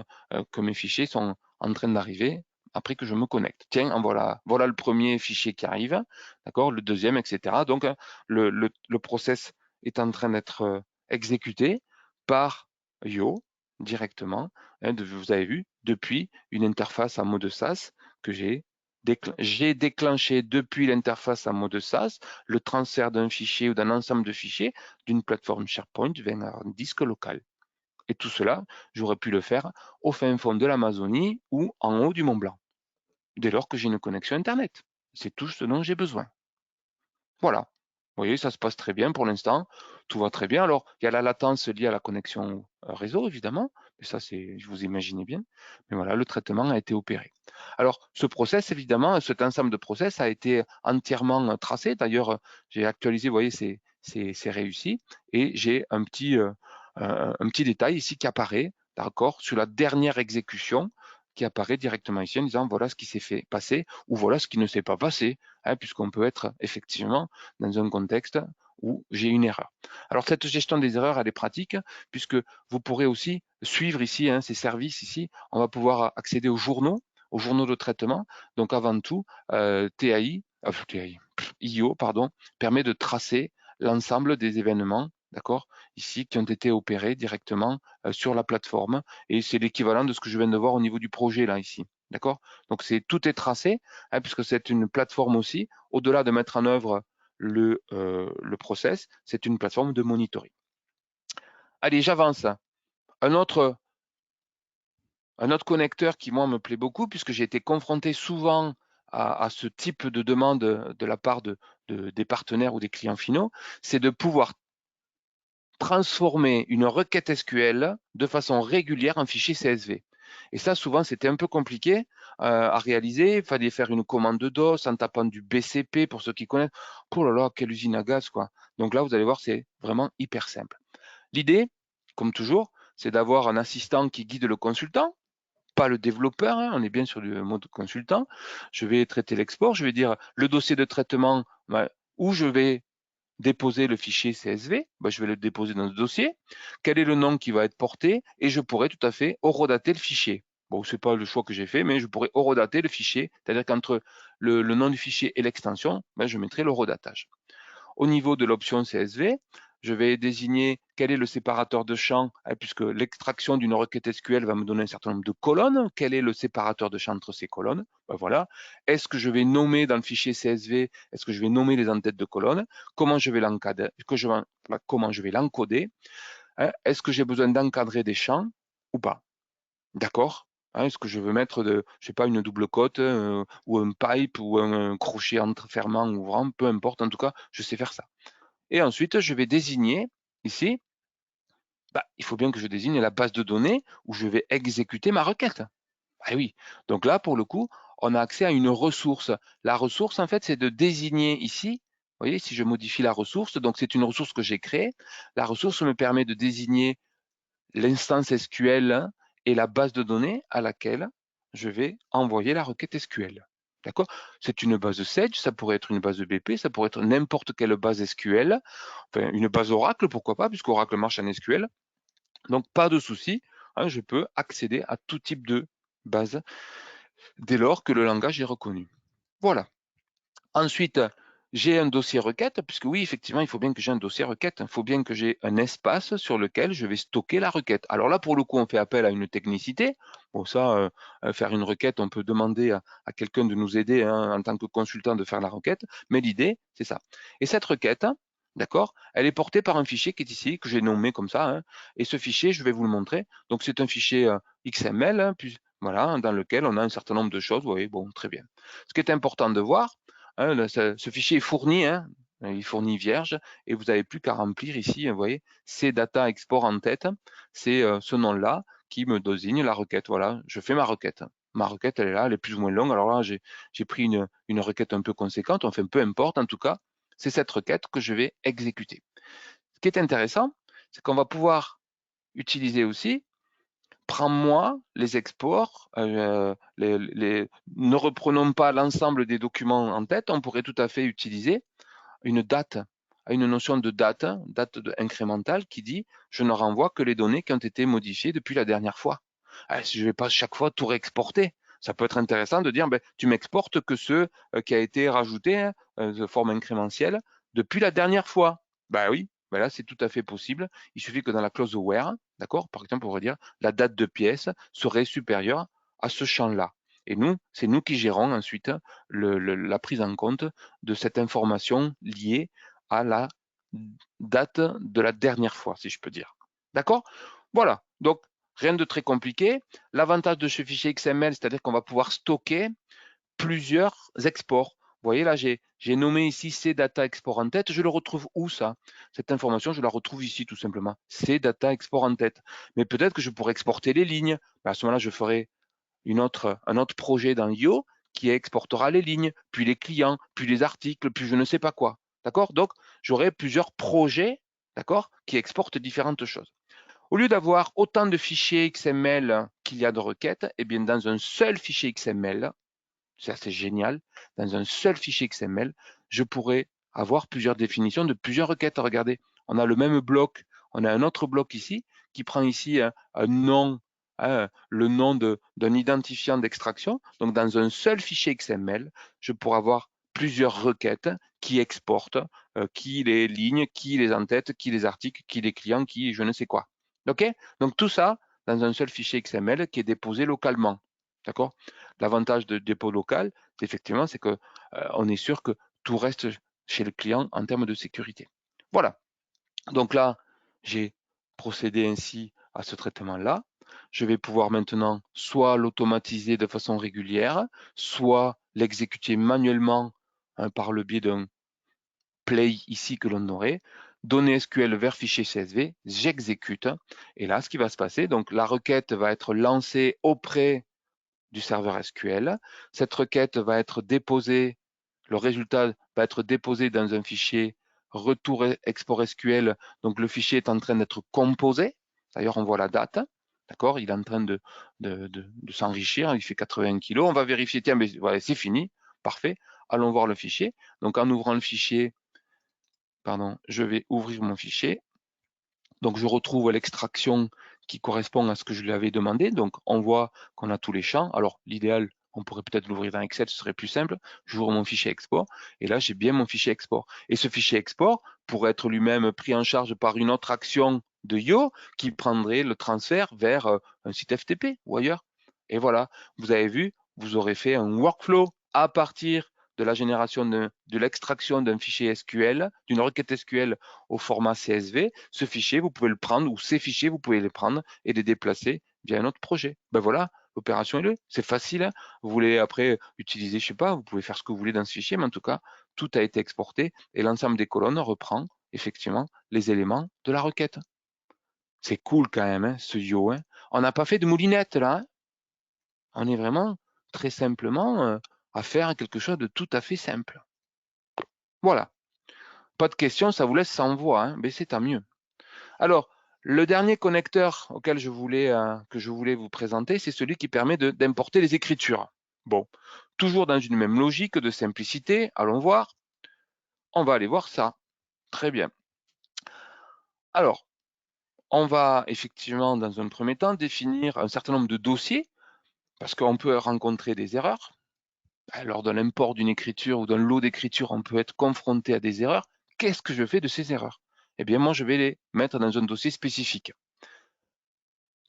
que mes fichiers sont en train d'arriver après que je me connecte. Tiens, voilà le premier fichier qui arrive, d'accord, le deuxième, etc. Donc le process est en train d'être exécuté par Yo directement, hein, vous avez vu, depuis une interface en mode SaaS que j'ai déclenché depuis l'interface en mode SaaS le transfert d'un fichier ou d'un ensemble de fichiers d'une plateforme SharePoint vers un disque local. Et tout cela, j'aurais pu le faire au fin fond de l'Amazonie ou en haut du Mont Blanc, dès lors que j'ai une connexion Internet. C'est tout ce dont j'ai besoin. Voilà. Vous voyez, ça se passe très bien pour l'instant. Tout va très bien. Alors, il y a la latence liée à la connexion réseau, évidemment. Mais ça, je vous imaginez bien. Mais voilà, le traitement a été opéré. Alors, ce process, évidemment, cet ensemble de process a été entièrement tracé. D'ailleurs, j'ai actualisé, vous voyez, c'est réussi. Et j'ai un petit détail ici qui apparaît, d'accord, sur la dernière exécution qui apparaît directement ici en disant voilà ce qui s'est fait passer ou voilà ce qui ne s'est pas passé, hein, puisqu'on peut être effectivement dans un contexte où j'ai une erreur. Alors cette gestion des erreurs, elle est pratique puisque vous pourrez aussi suivre ici ces services ici. On va pouvoir accéder aux journaux de traitement. Donc avant tout, IO pardon, permet de tracer l'ensemble des événements, d'accord, ici qui ont été opérés directement sur la plateforme. Et c'est l'équivalent de ce que je viens de voir au niveau du projet là ici. D'accord? Donc tout est tracé, hein, puisque c'est une plateforme aussi, au-delà de mettre en œuvre le process, c'est une plateforme de monitoring. Allez, j'avance. Un autre connecteur qui, moi, me plaît beaucoup, puisque j'ai été confronté souvent à ce type de demande de la part des partenaires ou des clients finaux, c'est de pouvoir transformer une requête SQL de façon régulière en fichier CSV. Et ça, souvent, c'était un peu compliqué à réaliser. Il fallait faire une commande de DOS en tapant du BCP pour ceux qui connaissent. Oh là là, quelle usine à gaz, quoi. Donc là, vous allez voir, c'est vraiment hyper simple. L'idée, comme toujours, c'est d'avoir un assistant qui guide le consultant, pas le développeur, hein, on est bien sur du mode consultant. Je vais traiter l'export, je vais dire le dossier de traitement où je vais déposer le fichier CSV? Ben, je vais le déposer dans le dossier. Quel est le nom qui va être porté? Et je pourrais tout à fait horodater le fichier. Bon, c'est pas le choix que j'ai fait, mais je pourrais horodater le fichier, c'est-à-dire qu'entre le nom du fichier et l'extension, ben, je mettrai l'horodatage. Au niveau de l'option CSV, je vais désigner quel est le séparateur de champs, puisque l'extraction d'une requête SQL va me donner un certain nombre de colonnes. Quel est le séparateur de champs entre ces colonnes? Ben voilà. Est-ce que je vais nommer dans le fichier CSV, est-ce que je vais nommer les entêtes de colonnes? Comment je vais l'encoder? Comment je vais l'encoder? Est-ce que j'ai besoin d'encadrer des champs ou pas? D'accord? Est-ce que je veux mettre je sais pas, une double cote ou un pipe ou un crochet entre fermant, ouvrant, peu importe, en tout cas, je sais faire ça. Et ensuite, je vais désigner ici, il faut bien que je désigne la base de données où je vais exécuter ma requête. Ah oui, donc là, pour le coup, on a accès à une ressource. La ressource, en fait, c'est de désigner ici, vous voyez, si je modifie la ressource, donc c'est une ressource que j'ai créée. La ressource me permet de désigner l'instance SQL et la base de données à laquelle je vais envoyer la requête SQL. D'accord? C'est une base Sage, ça pourrait être une base de BP, ça pourrait être n'importe quelle base SQL, enfin une base Oracle, pourquoi pas, puisqu'Oracle marche en SQL. Donc pas de souci, je peux accéder à tout type de base dès lors que le langage est reconnu. Voilà. Ensuite, j'ai un dossier requête, puisque oui, effectivement, il faut bien que j'ai un dossier requête. Il faut bien que j'ai un espace sur lequel je vais stocker la requête. Alors là, pour le coup, on fait appel à une technicité. Bon, ça, faire une requête, on peut demander à quelqu'un de nous aider en tant que consultant de faire la requête. Mais l'idée, c'est ça. Et cette requête, d'accord, elle est portée par un fichier qui est ici, que j'ai nommé comme ça. Et ce fichier, je vais vous le montrer. Donc, c'est un fichier XML, puis voilà, dans lequel on a un certain nombre de choses. Vous voyez, bon, très bien. Ce qui est important de voir, ce fichier est fourni, il est fourni vierge, et vous n'avez plus qu'à remplir ici, vous voyez, c'est data export en tête, c'est ce nom-là qui me désigne la requête. Voilà, je fais ma requête. Ma requête, elle est là, elle est plus ou moins longue. Alors là, j'ai pris une requête un peu conséquente, enfin peu importe, en tout cas, c'est cette requête que je vais exécuter. Ce qui est intéressant, c'est qu'on va pouvoir utiliser aussi prends-moi les exports, ne reprenons pas l'ensemble des documents en tête, on pourrait tout à fait utiliser une date, une notion de date, incrémentale qui dit je ne renvoie que les données qui ont été modifiées depuis la dernière fois. Je ne vais pas chaque fois tout réexporter. Ça peut être intéressant de dire tu m'exportes que ce qui a été rajouté de forme incrémentielle depuis la dernière fois. Oui, là c'est tout à fait possible. Il suffit que dans la clause where, d'accord, par exemple, on pourrait dire la date de pièce serait supérieure à ce champ-là. Et nous, c'est nous qui gérons ensuite la prise en compte de cette information liée à la date de la dernière fois, si je peux dire. D'accord? Voilà. Donc, rien de très compliqué. L'avantage de ce fichier XML, c'est-à-dire qu'on va pouvoir stocker plusieurs exports. Vous voyez là, j'ai nommé ici ces data export en tête. Je le retrouve où ça? Cette information, je la retrouve ici tout simplement. Ces data export en tête. Mais peut-être que je pourrais exporter les lignes. À ce moment-là, je ferai un autre projet dans IO qui exportera les lignes, puis les clients, puis les articles, puis je ne sais pas quoi. D'accord? Donc, j'aurai plusieurs projets, d'accord, qui exportent différentes choses. Au lieu d'avoir autant de fichiers XML qu'il y a de requêtes, eh bien, dans un seul fichier XML, ça c'est génial, dans un seul fichier XML, je pourrais avoir plusieurs définitions de plusieurs requêtes. Regardez, on a le même bloc, on a un autre bloc ici qui prend ici un nom, le nom d'un identifiant d'extraction. Donc dans un seul fichier XML, je pourrais avoir plusieurs requêtes qui exportent qui les lignes, qui les entêtes, qui les articles, qui les clients, qui je ne sais quoi. OK? Donc tout ça dans un seul fichier XML qui est déposé localement. D'accord? L'avantage de dépôt local, effectivement, c'est que on est sûr que tout reste chez le client en termes de sécurité. Voilà. Donc là, j'ai procédé ainsi à ce traitement-là. Je vais pouvoir maintenant soit l'automatiser de façon régulière, soit l'exécuter manuellement par le biais d'un play ici que l'on aurait. Données SQL vers fichier CSV, j'exécute. Et là, ce qui va se passer, donc la requête va être lancée auprès du serveur SQL. Cette requête va être déposée, le résultat va être déposé dans un fichier retour export SQL. Donc le fichier est en train d'être composé. D'ailleurs, on voit la date. D'accord? Il est en train de s'enrichir. Il fait 80 kg. On va vérifier. Tiens, mais voilà, c'est fini. Parfait. Allons voir le fichier. Donc en ouvrant le fichier, pardon, je vais ouvrir mon fichier. Donc, je retrouve l'extraction qui correspond à ce que je lui avais demandé. Donc, on voit qu'on a tous les champs. Alors, l'idéal, on pourrait peut-être l'ouvrir dans Excel, ce serait plus simple. J'ouvre mon fichier export et là, j'ai bien mon fichier export. Et ce fichier export pourrait être lui-même pris en charge par une autre action de Yo qui prendrait le transfert vers un site FTP ou ailleurs. Et voilà, vous avez vu, vous aurez fait un workflow à partir de la génération de l'extraction d'un fichier SQL, d'une requête SQL au format CSV. Ce fichier, vous pouvez le prendre, ou ces fichiers, vous pouvez les prendre et les déplacer via un autre projet. Ben voilà, l'opération est là. C'est facile. Hein. Vous voulez après utiliser, je sais pas, vous pouvez faire ce que vous voulez dans ce fichier, mais en tout cas, tout a été exporté et l'ensemble des colonnes reprend effectivement les éléments de la requête. C'est cool quand même, hein, ce Yo. Hein. On n'a pas fait de moulinette là. Hein. On est vraiment très simplement à faire quelque chose de tout à fait simple. Voilà. Pas de questions, ça vous laisse sans voix, hein, mais c'est tant mieux. Alors, le dernier connecteur auquel que je voulais vous présenter, c'est celui qui permet d'importer les écritures. Bon, toujours dans une même logique de simplicité, allons voir. On va aller voir ça. Très bien. Alors, on va effectivement, dans un premier temps, définir un certain nombre de dossiers, parce qu'on peut rencontrer des erreurs. Lors de l'import d'une écriture ou d'un lot d'écriture, on peut être confronté à des erreurs. Qu'est-ce que je fais de ces erreurs? Eh bien, moi, je vais les mettre dans un dossier spécifique.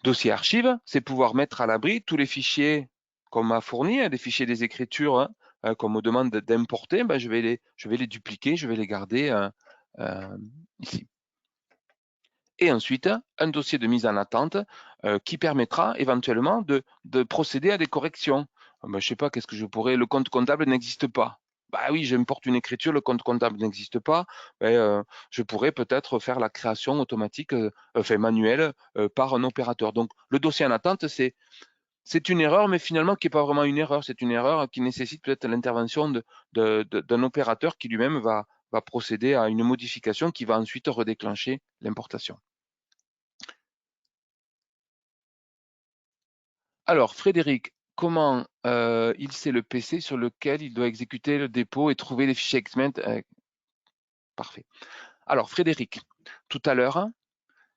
Dossier archive, c'est pouvoir mettre à l'abri tous les fichiers qu'on m'a fournis, des fichiers des écritures qu'on me demande d'importer, je vais les dupliquer, je vais les garder ici. Et ensuite, un dossier de mise en attente qui permettra éventuellement de procéder à des corrections. Je ne sais pas, qu'est-ce que je pourrais, le compte comptable n'existe pas. Bah oui, j'importe une écriture, le compte comptable n'existe pas. Je pourrais peut-être faire la création automatique, manuelle, par un opérateur. Donc, le dossier en attente, c'est une erreur, mais finalement qui n'est pas vraiment une erreur. C'est une erreur qui nécessite peut-être l'intervention d'un opérateur qui lui-même va procéder à une modification qui va ensuite redéclencher l'importation. Alors, Frédéric, comment il sait le PC sur lequel il doit exécuter le dépôt et trouver les fichiers XML Parfait. Alors, Frédéric, tout à l'heure,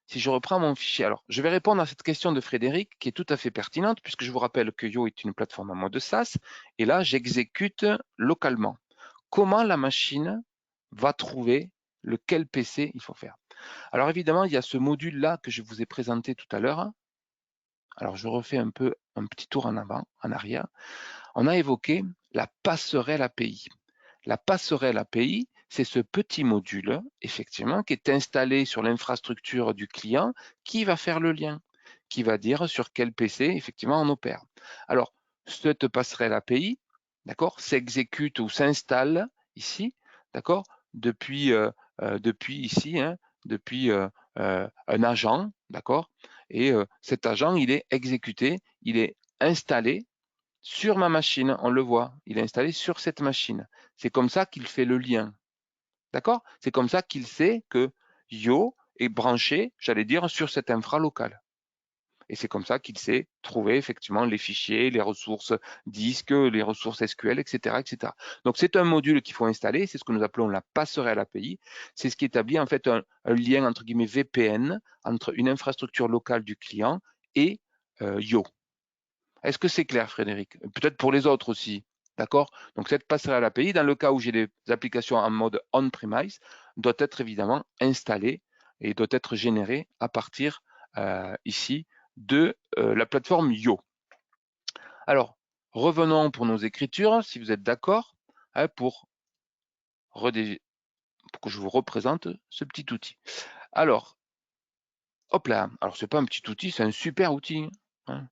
si je reprends mon fichier, alors je vais répondre à cette question de Frédéric qui est tout à fait pertinente puisque je vous rappelle que Yo est une plateforme en mode SaaS et là, j'exécute localement. Comment la machine va trouver lequel PC il faut faire? Alors évidemment, il y a ce module-là que je vous ai présenté tout à l'heure. Alors, je refais un peu un petit tour en avant, en arrière. On a évoqué la passerelle API. La passerelle API, c'est ce petit module, effectivement, qui est installé sur l'infrastructure du client, qui va faire le lien, qui va dire sur quel PC, effectivement, on opère. Alors, cette passerelle API, d'accord, s'exécute ou s'installe ici, d'accord, depuis ici, hein, depuis un agent, d'accord, et cet agent, il est exécuté, il est installé sur ma machine, on le voit, il est installé sur cette machine. C'est comme ça qu'il fait le lien. D'accord? C'est comme ça qu'il sait que Yo est branché, j'allais dire, sur cette infra locale. Et c'est comme ça qu'il sait trouver effectivement les fichiers, les ressources disques, les ressources SQL, etc. etc. Donc c'est un module qu'il faut installer, c'est ce que nous appelons la passerelle API. C'est ce qui établit en fait un lien entre guillemets VPN entre une infrastructure locale du client et Yo. Est-ce que c'est clair, Frédéric? Peut-être pour les autres aussi. D'accord? Donc, cette passerelle API, dans le cas où j'ai des applications en mode on-premise, doit être évidemment installée et doit être générée à partir ici de la plateforme Yo. Alors, revenons pour nos écritures, si vous êtes d'accord, hein, pour que je vous représente ce petit outil. Alors, hop là. Alors, ce n'est pas un petit outil, c'est un super outil. Hein.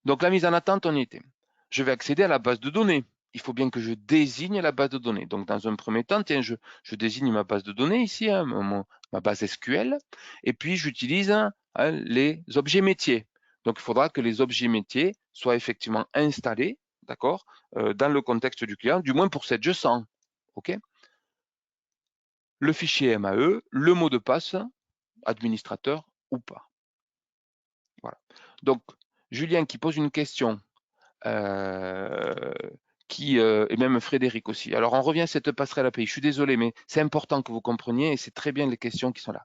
Donc la mise en attente, on y était. Je vais accéder à la base de données. Il faut bien que je désigne la base de données. Donc dans un premier temps, tiens, je désigne ma base de données ici, hein, ma base SQL, et puis j'utilise hein, les objets métiers. Donc il faudra que les objets métiers soient effectivement installés, d'accord, dans le contexte du client, du moins pour cette je sens. OK? Le fichier MAE, le mot de passe, administrateur ou pas. Voilà. Donc, Julien qui pose une question et même Frédéric aussi. Alors, on revient à cette passerelle API. Je suis désolé, mais c'est important que vous compreniez et c'est très bien les questions qui sont là.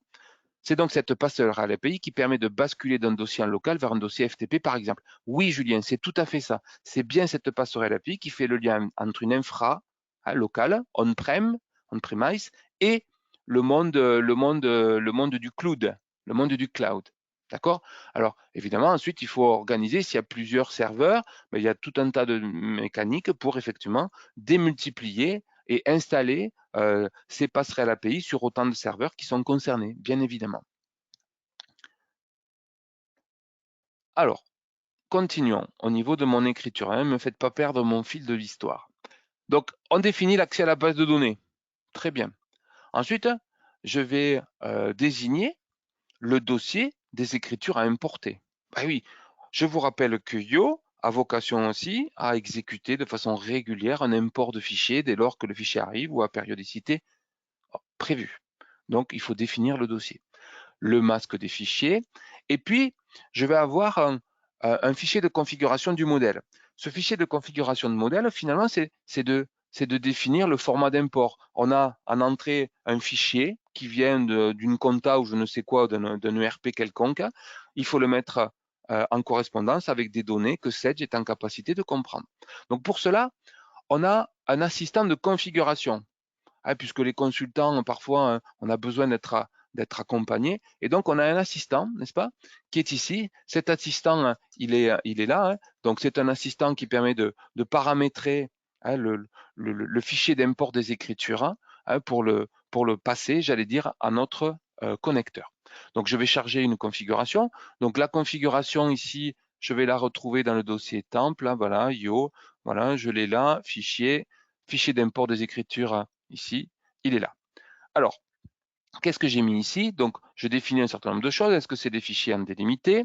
C'est donc cette passerelle API qui permet de basculer d'un dossier en local vers un dossier FTP, par exemple. Oui, Julien, c'est tout à fait ça. C'est bien cette passerelle API qui fait le lien entre une infra locale, on-premise, et le monde du cloud, le monde du cloud. D'accord? Alors, évidemment, ensuite, il faut organiser, s'il y a plusieurs serveurs, mais il y a tout un tas de mécaniques pour effectivement démultiplier et installer ces passerelles API sur autant de serveurs qui sont concernés, bien évidemment. Alors, continuons au niveau de mon écriture. Ne me faites pas perdre mon fil de l'histoire. Donc, on définit l'accès à la base de données. Très bien. Ensuite, je vais désigner le dossier des écritures à importer. Ben oui, je vous rappelle que Yo a vocation aussi à exécuter de façon régulière un import de fichiers dès lors que le fichier arrive ou à périodicité prévue. Donc, il faut définir le dossier, le masque des fichiers, et puis je vais avoir un fichier de configuration du modèle. Ce fichier de configuration de modèle, finalement, c'est de définir le format d'import. On a en entrée un fichier qui vient d'une compta ou je ne sais quoi, d'un ERP quelconque. Il faut le mettre en correspondance avec des données que Sage est en capacité de comprendre. Donc pour cela, on a un assistant de configuration, puisque les consultants, parfois, on a besoin d'être accompagné. Et donc, on a un assistant, n'est-ce pas, qui est ici. Cet assistant, il est là. Donc, c'est un assistant qui permet de paramétrer le fichier d'import des écritures pour le passer, j'allais dire, à notre connecteur. Donc, je vais charger une configuration. Donc, la configuration ici, je vais la retrouver dans le dossier temple. Voilà, Yo, voilà, je l'ai là, fichier d'import des écritures ici, il est là. Alors, qu'est-ce que j'ai mis ici? Donc, je définis un certain nombre de choses. Est-ce que c'est des fichiers en délimité?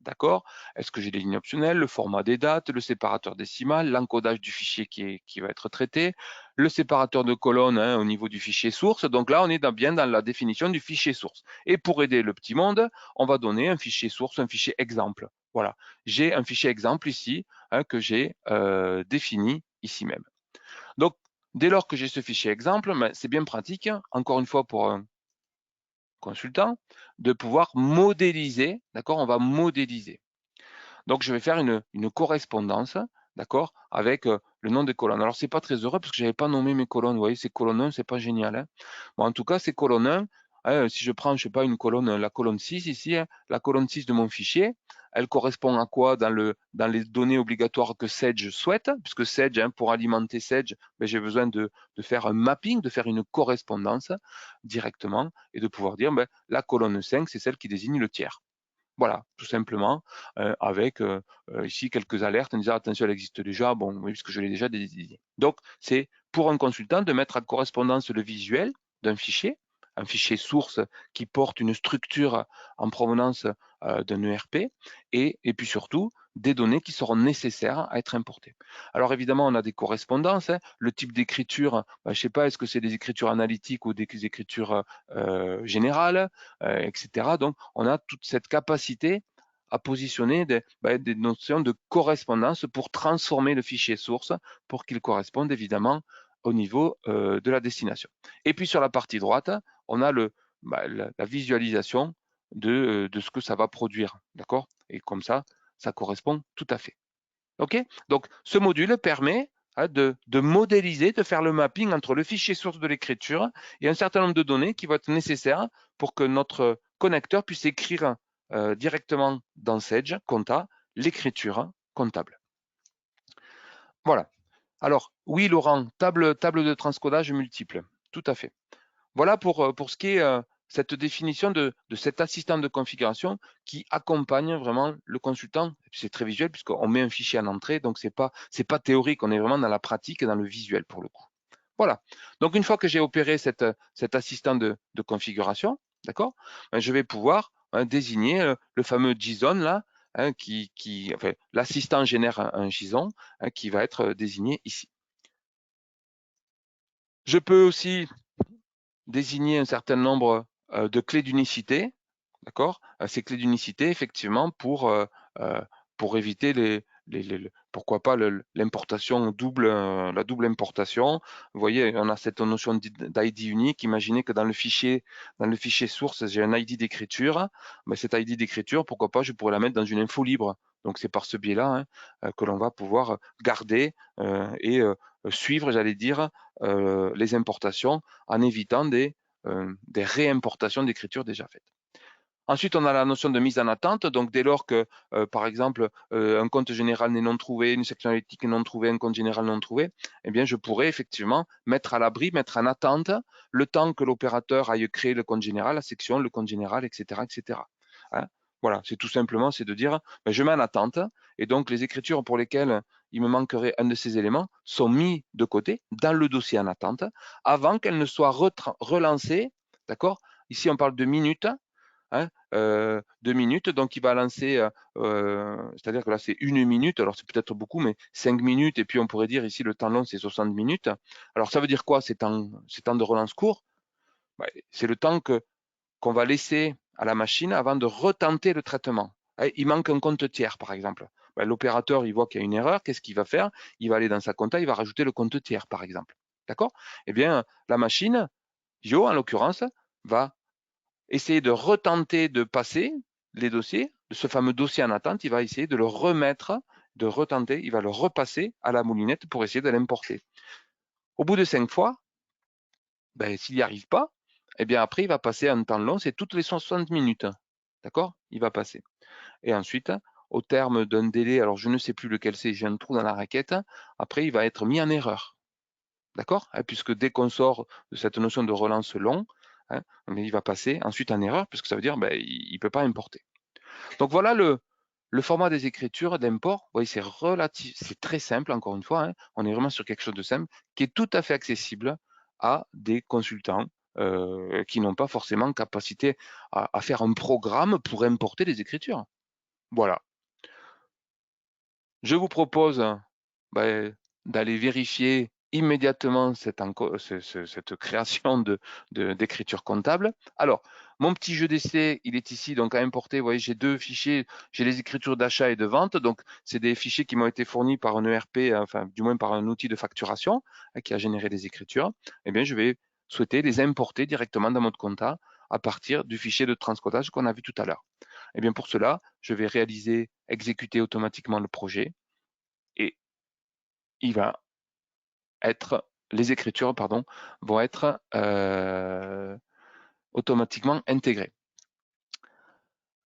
D'accord. Est-ce que j'ai des lignes optionnelles, le format des dates, le séparateur décimal, l'encodage du fichier qui va être traité, le séparateur de colonnes au niveau du fichier source. Donc là, on est bien dans la définition du fichier source. Et pour aider le petit monde, on va donner un fichier source, un fichier exemple. Voilà. J'ai un fichier exemple ici que j'ai défini ici même. Donc, dès lors que j'ai ce fichier exemple, c'est bien pratique, encore une fois pour un consultant, de pouvoir modéliser, d'accord? On va modéliser. Donc, je vais faire une correspondance, d'accord, avec le nom des colonnes. Alors, c'est pas très heureux parce que je n'avais pas nommé mes colonnes. Vous voyez, ces colonnes 1, c'est pas génial. Hein. Bon, en tout cas, ces colonnes 1, si je prends, je sais pas, la colonne 6 ici, la colonne 6 de mon fichier, elle correspond à quoi dans les données obligatoires que Sage souhaite, puisque Sage, pour alimenter Sage, j'ai besoin de faire un mapping, de faire une correspondance directement et de pouvoir dire, la colonne 5, c'est celle qui désigne le tiers. Voilà, tout simplement, avec ici quelques alertes en disant attention, elle existe déjà, bon, oui, puisque je l'ai déjà désigné. Donc, c'est pour un consultant de mettre en correspondance le visuel d'un fichier, un fichier source qui porte une structure en provenance d'un ERP, et puis surtout des données qui seront nécessaires à être importées. Alors évidemment, on a des correspondances. Le type d'écriture, je ne sais pas, est-ce que c'est des écritures analytiques ou des écritures générales, etc. Donc, on a toute cette capacité à positionner des notions de correspondance pour transformer le fichier source pour qu'il corresponde évidemment au niveau de la destination. Et puis sur la partie droite, on a la visualisation de ce que ça va produire, d'accord? Et comme ça correspond tout à fait. OK? Donc, ce module permet de modéliser, de faire le mapping entre le fichier source de l'écriture et un certain nombre de données qui vont être nécessaires pour que notre connecteur puisse écrire directement dans Sage Compta l'écriture comptable. Voilà. Alors, oui, Laurent, table de transcodage multiple. Tout à fait. Voilà pour ce qui est cette définition de cet assistant de configuration qui accompagne vraiment le consultant. C'est très visuel puisqu'on met un fichier en entrée, donc c'est pas théorique, on est vraiment dans la pratique et dans le visuel pour le coup. Voilà. Donc une fois que j'ai opéré cet assistant de configuration, d'accord, je vais pouvoir désigner le fameux JSON là, enfin, l'assistant génère un JSON qui va être désigné ici. Je peux aussi désigner un certain nombre de clés d'unicité, d'accord? Ces clés d'unicité, effectivement, pour éviter pourquoi pas l'importation double, la double importation. Vous voyez, on a cette notion d'ID unique. Imaginez que dans le fichier source, j'ai un ID d'écriture. Mais cet ID d'écriture, pourquoi pas, je pourrais la mettre dans une info libre. Donc c'est par ce biais-là que l'on va pouvoir garder et suivre, j'allais dire, les importations en évitant des réimportations d'écriture déjà faites. Ensuite, on a la notion de mise en attente. Donc, dès lors que, par exemple, un compte général n'est non trouvé, une section analytique est non trouvée, un compte général non trouvé, eh bien, je pourrais effectivement mettre à l'abri, mettre en attente le temps que l'opérateur aille créer le compte général, la section, le compte général, etc., etc. Hein, voilà, c'est tout simplement, c'est de dire, ben, je mets en attente, et donc les écritures pour lesquelles il me manquerait un de ces éléments sont mis de côté dans le dossier en attente avant qu'elles ne soient relancées. D'accord? Ici, on parle de minutes. 2 minutes, donc il va lancer, c'est-à-dire que là c'est 1 minute, alors c'est peut-être beaucoup, mais 5 minutes, et puis on pourrait dire ici le temps long c'est 60 minutes. Alors ça veut dire quoi ces temps de relance court? C'est le temps qu'on va laisser à la machine avant de retenter le traitement. Il manque un compte tiers par exemple. L'opérateur il voit qu'il y a une erreur, qu'est-ce qu'il va faire? Il va aller dans sa compta, il va rajouter le compte tiers par exemple. D'accord? Eh bien la machine, Yo en l'occurrence, va essayer de retenter de passer les dossiers, de ce fameux dossier en attente, il va essayer de le remettre, de retenter, il va le repasser à la moulinette pour essayer de l'importer. Au bout de 5 fois, s'il n'y arrive pas, eh bien après, il va passer un temps long, c'est toutes les 60 minutes. D'accord? Il va passer. Et ensuite, au terme d'un délai, alors je ne sais plus lequel c'est, j'ai un trou dans la raquette, après, il va être mis en erreur. D'accord? Puisque dès qu'on sort de cette notion de relance long, mais il va passer ensuite en erreur, puisque ça veut dire il ne peut pas importer. Donc voilà le format des écritures d'import. Vous voyez, c'est très simple, encore une fois. On est vraiment sur quelque chose de simple, qui est tout à fait accessible à des consultants qui n'ont pas forcément capacité à faire un programme pour importer des écritures. Voilà. Je vous propose d'aller vérifier immédiatement cette création d'écriture comptable. Alors, mon petit jeu d'essai, il est ici, donc à importer. Vous voyez, j'ai 2 fichiers, j'ai les écritures d'achat et de vente. Donc, c'est des fichiers qui m'ont été fournis par un ERP, enfin, du moins par un outil de facturation qui a généré des écritures. Eh bien, je vais souhaiter les importer directement dans mon compta à partir du fichier de transcodage qu'on a vu tout à l'heure. Eh bien, pour cela, je vais exécuter automatiquement le projet et les écritures vont être automatiquement intégrées.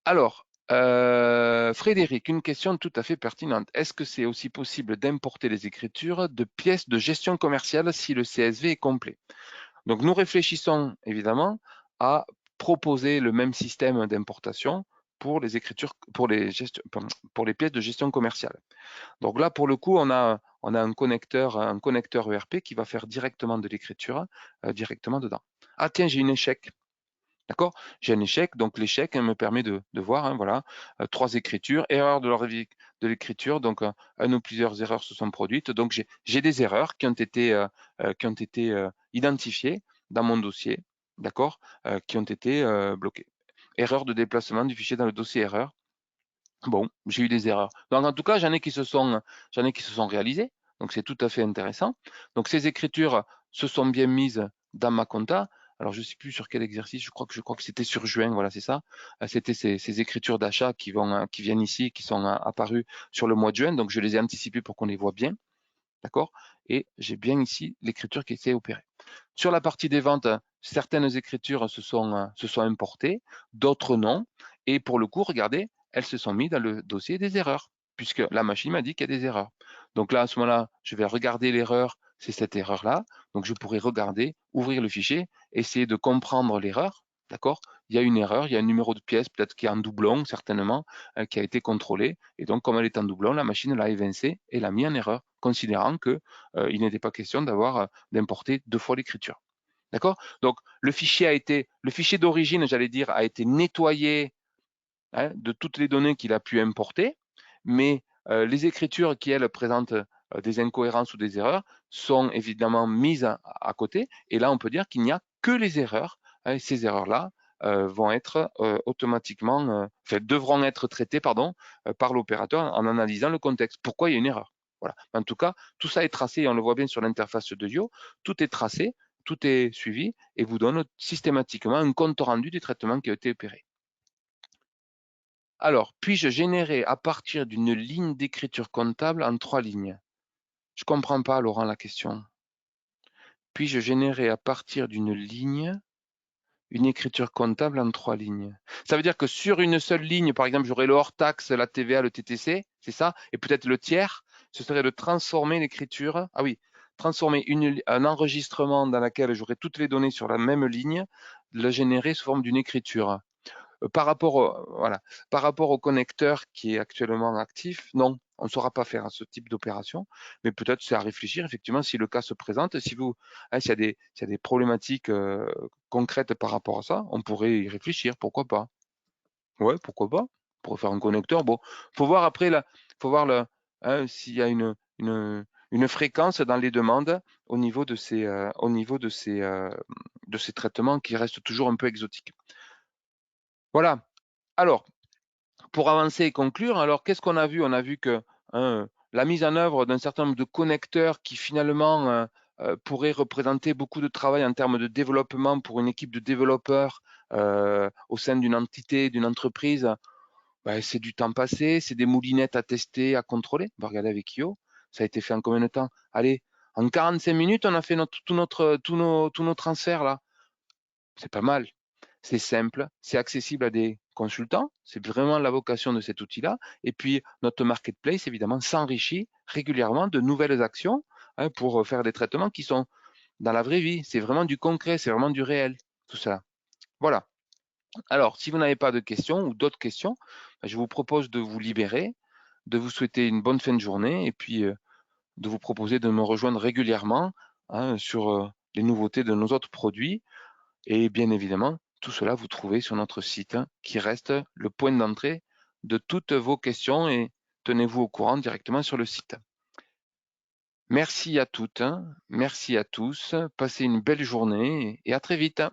Alors, Frédéric, une question tout à fait pertinente. Est-ce que c'est aussi possible d'importer les écritures de pièces de gestion commerciale si le CSV est complet? Donc, nous réfléchissons évidemment à proposer le même système d'importation pour les écritures, pour les pièces de gestion commerciale. Donc là, pour le coup, on a un connecteur ERP qui va faire directement de l'écriture directement dedans. Ah tiens, j'ai une échec. D'accord? J'ai un échec, donc l'échec me permet de voir, voilà, 3 écritures, erreur de l'écriture, donc un ou plusieurs erreurs se sont produites. Donc j'ai des erreurs qui ont été identifiées dans mon dossier, d'accord, qui ont été bloquées. Erreur de déplacement du fichier dans le dossier erreur. Bon, j'ai eu des erreurs. Donc en tout cas, j'en ai qui se sont réalisées. Donc c'est tout à fait intéressant. Donc ces écritures se sont bien mises dans ma compta. Alors je ne sais plus sur quel exercice, je crois que c'était sur juin, voilà, c'est ça. C'était ces écritures d'achat qui viennent ici, qui sont apparues sur le mois de juin. Donc je les ai anticipées pour qu'on les voit bien. D'accord? Et j'ai bien ici l'écriture qui a été opérée. Sur la partie des ventes, certaines écritures se sont importées, d'autres non. Et pour le coup, regardez, elles se sont mises dans le dossier des erreurs, puisque la machine m'a dit qu'il y a des erreurs. Donc là, à ce moment-là, je vais regarder l'erreur, c'est cette erreur-là. Donc je pourrais regarder, ouvrir le fichier, essayer de comprendre l'erreur. D'accord? Il y a une erreur, il y a un numéro de pièce, peut-être qui est en doublon, certainement, qui a été contrôlé. Et donc, comme elle est en doublon, la machine l'a évincé et l'a mis en erreur, considérant qu'il n'était pas question d'importer 2 fois l'écriture. D'accord? Donc, le fichier d'origine, j'allais dire, a été nettoyé de toutes les données qu'il a pu importer, mais les écritures qui, elles, présentent des incohérences ou des erreurs sont évidemment mises à côté. Et là, on peut dire qu'il n'y a que les erreurs. Ces erreurs-là, vont être automatiquement, devront être traités, pardon, par l'opérateur en analysant le contexte. Pourquoi il y a une erreur? Voilà. En tout cas, tout ça est tracé et on le voit bien sur l'interface de Dio. Tout est tracé, tout est suivi et vous donne systématiquement un compte rendu du traitement qui a été opéré. Alors, puis-je générer à partir d'une ligne d'écriture comptable en 3 lignes? Je ne comprends pas, Laurent, la question. Puis-je générer à partir d'une ligne une écriture comptable en 3 lignes? Ça veut dire que sur une seule ligne, par exemple, j'aurais le hors-taxe, la TVA, le TTC, c'est ça? Et peut-être le tiers, ce serait de transformer l'écriture. Ah oui, transformer un enregistrement dans lequel j'aurais toutes les données sur la même ligne, le générer sous forme d'une écriture. Par rapport au connecteur qui est actuellement actif, non, on ne saura pas faire ce type d'opération, mais peut-être c'est à réfléchir effectivement si le cas se présente, s'il y a des problématiques concrètes par rapport à ça, on pourrait y réfléchir, pourquoi pas? Ouais, pourquoi pas? Pour faire un connecteur, bon, faut voir après faut voir s'il y a une fréquence dans les demandes au niveau de ces traitements qui restent toujours un peu exotiques. Voilà. Alors, pour avancer et conclure, alors qu'est-ce qu'on a vu? On a vu que la mise en œuvre d'un certain nombre de connecteurs qui finalement pourraient représenter beaucoup de travail en termes de développement pour une équipe de développeurs au sein d'une entité, d'une entreprise, ben, c'est du temps passé, c'est des moulinettes à tester, à contrôler. On va regarder avec Io. Ça a été fait en combien de temps? Allez, en 45 minutes, on a fait tous nos transferts là. C'est pas mal. C'est simple, c'est accessible à des consultants, c'est vraiment la vocation de cet outil-là. Et puis, notre marketplace, évidemment, s'enrichit régulièrement de nouvelles actions pour faire des traitements qui sont dans la vraie vie. C'est vraiment du concret, c'est vraiment du réel, tout ça. Voilà. Alors, si vous n'avez pas de questions ou d'autres questions, je vous propose de vous libérer, de vous souhaiter une bonne fin de journée et puis de vous proposer de me rejoindre régulièrement sur les nouveautés de nos autres produits. Et bien évidemment, tout cela, vous trouvez sur notre site qui reste le point d'entrée de toutes vos questions et tenez-vous au courant directement sur le site. Merci à toutes, merci à tous, passez une belle journée et à très vite.